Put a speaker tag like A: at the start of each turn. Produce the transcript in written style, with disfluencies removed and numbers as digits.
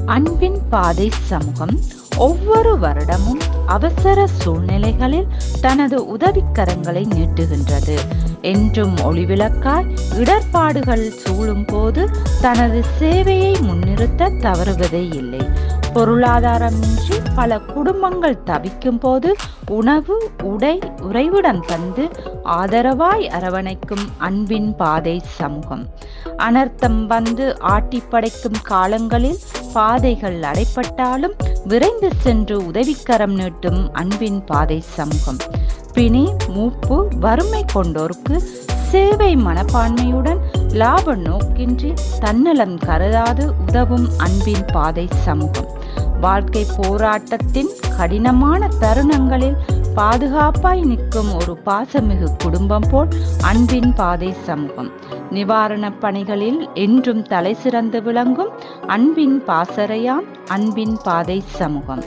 A: அன்பின் பாதை சமூகம் ஒவ்வொரு வருடமும் அவசர சூழ்நிலைகளில் தனது உதவிக்கரங்களை நீட்டுகின்றது. என்றும் ஒளிவிளக்காய் இடர்பாடுகள் சூழும் போது தனது சேவையை முன்னிறுத்த தவறுவதே இல்லை. பொருளாதாரமின்றி பல குடும்பங்கள் தவிக்கும் போது உணவு, உடை, உறைவிடம் தந்து ஆதரவாய் அரவணைக்கும் அன்பின் பாதை சமூகம். அனர்த்தம் வந்து ஆட்டி படைக்கும் காலங்களில் பாதைகள் அடைப்பட்டாலும் விரைந்து சென்று உதவிக்கரம் நீட்டும் அன்பின் பாதை சமூகம். பிணி, மூப்பு, வறுமை கொண்டோருக்கு சேவை மனப்பான்மையுடன் லாப நோக்கின்றி தன்னலம் கருதாது உதவும் அன்பின் பாதை சமூகம். வாழ்க்கை போராட்டத்தின் கடினமான தருணங்களில் பாதுகாப்பாய் நிற்கும் ஒரு பாசமிகு குடும்பம் போல் அன்பின் பாதை சமூகம். நிவாரணப் பணிகளில் என்றும் தலை சிறந்து விளங்கும் அன்பின் பாசறையாம் அன்பின் பாதை சமூகம்.